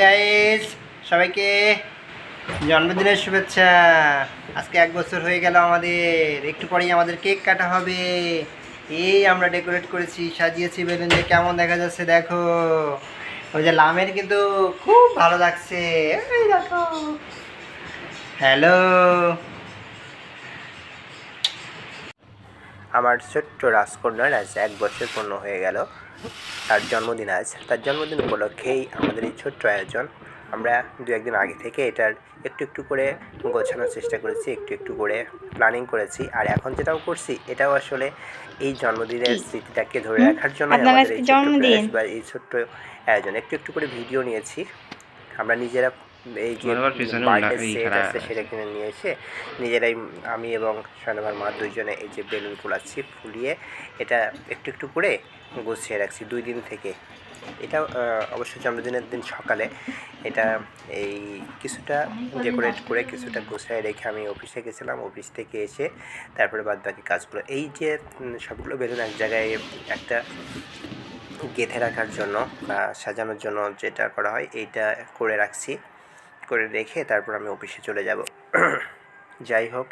Guys, সবাইকে জন্মদিনের শুভেচ্ছা। আজকে 1 বছর হয়ে গেল আমাদের। একটু পরেই আমাদের কেক কাটা হবে। এই আমরা ডেকোরেট করেছি, সাজিয়েছি বেলুন দিয়ে। কেমন দেখা যাচ্ছে দেখো। ওই যে লামের কিন্তু খুব ভালো লাগছে। এই দেখো। হ্যালো, আমার ছোট্ট রাজকন্যার আজ 1 বছর পূর্ণ হয়ে গেল। তার জন্মদিন আজ। তার জন্মদিন উপলক্ষেই আমাদের এই ছোট্ট আয়োজন। আমরা 2-1 দিন আগে থেকে এটার একটু একটু করে গোছানোর চেষ্টা করেছি, একটু একটু করে প্ল্যানিং করেছি। আর এখন যেটাও করছি, এটাও আসলে এই জন্মদিনের স্মৃতিটাকে ধরে রাখার জন্য আমাদের এই ছোট্ট প্রয়াস বা এই ছোট্ট আয়োজন। একটু একটু করে ভিডিও নিয়েছি আমরা নিজেরা। এই যে বার্থডে সেট আছে সেটা কিনে নিয়ে এসে নিজেরাই আমি এবং শানবার মা দুইজনে এই যে বেলুন ফুলাচ্ছি, ফুলিয়ে এটা একটু একটু করে গুছিয়ে রাখছি 2 দিন থেকে। এটা অবশ্যই জন্মদিনের দিন সকালে এটা এই কিছুটা ডেকোরেট করে কিছুটা গুছিয়ে রেখে আমি অফিসে গেছিলাম। অফিস থেকে এসে তারপরে বাদ বাকি কাজগুলো এই যে সবগুলো বেলুন এক জায়গায় একটা গেঁথে রাখার জন্য বা সাজানোর জন্য যেটা করা হয় এইটা করে রাখছি। করে রেখে তারপর আমি অফিসে চলে যাব। যাই হোক,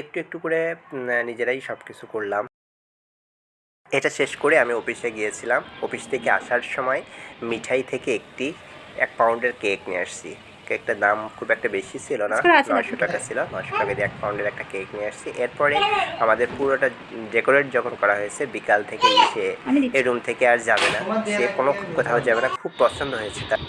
একটু একটু করে নিজেরাই সব কিছু করলাম। এটা শেষ করে আমি অফিসে গিয়েছিলাম। অফিস থেকে আসার সময় মিঠাই থেকে 1 পাউন্ডের কেক নিয়ে আসছি। কেকটার দাম খুব একটা বেশি ছিল না, 900 টাকা ছিল। 900 টাকা দিয়ে 1 পাউন্ডের একটা কেক নিয়ে আসছি। এরপরে আমাদের পুরোটা ডেকোরেট যখন করা হয়েছে, বিকাল থেকে সে এই রুম থেকে আর যাবে না, সে কোনো কোথাও যাবে না। খুব পছন্দ হয়েছে তার।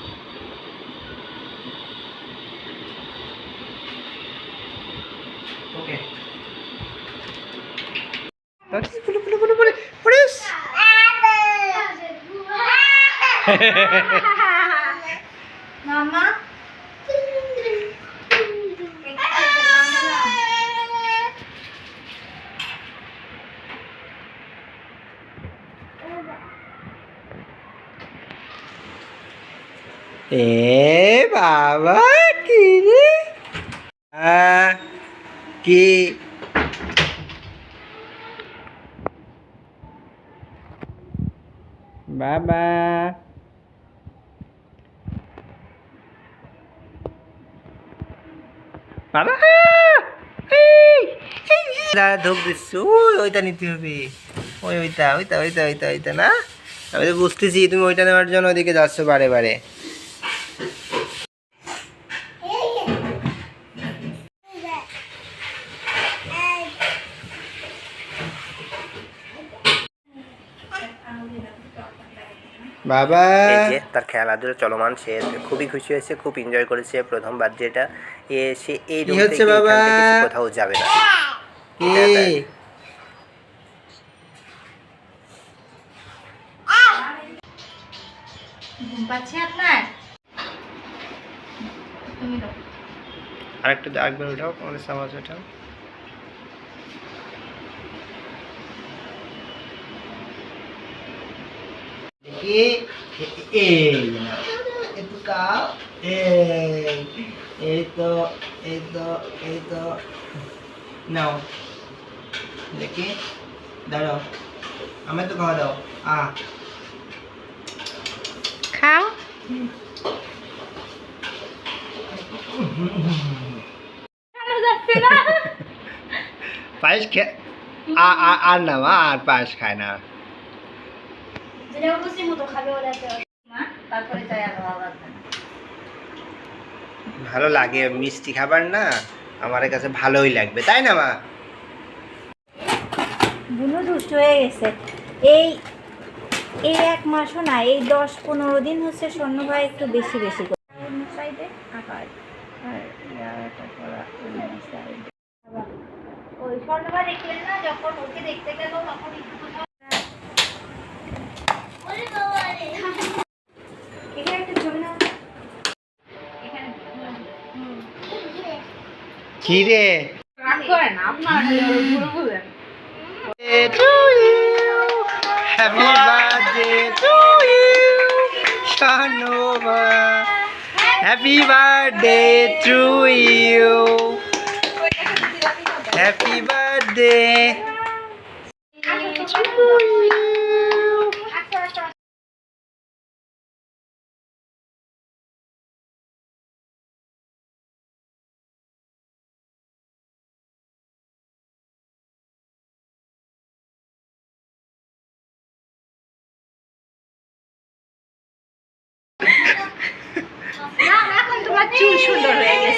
Mama. বাবা কি রে, কি বাবা বাবা ধূপ দিচ্ছ। ওইটা নিতে হবে। ওইটা না, আমি তো বুঝতেছি তুমি ওইটা নেওয়ার জন্য ওইদিকে যাচ্ছ বারে বারে। বাবা এই যে তার খেলাধুলা চলমান, সে খুবই খুশি হয়েছে, খুব এনজয় করেছে প্রথম বার্থডেটা। সে এই রুম থেকে এখান থেকে সে কোথাও যাবে না। ঘুম পাচ্ছে আপনার? আরেকটা আরেকবার উঠাও, আমাদের সামাজ উঠাও। দেখি এই একটু কাও, এই তো নাও দেখি, দাঁড়াও, আমি তো খাওয়া দাও। খাও। পায়েস আর না মা, আর পায়েস খায় না। ভালো লাগে মিষ্টি খাবার না, আমার কাছে ভালোই লাগবে, তাই না মা? বুনু দুষ্ট হয়ে গেছে। এই 1 মাসও না, এই 10-15 দিন হচ্ছে স্বর্ণ ভাই একটু বেশি বেশি করে ওই স্বর্ণ ভাই দেখলেন না, যখন ওকে দেখতে গেল তখন কি রে হ্যাপি বার্থডে টু ইউ শানবা, happy birthday to you, happy birthday to you. সুন্দর হয়ে গেছে।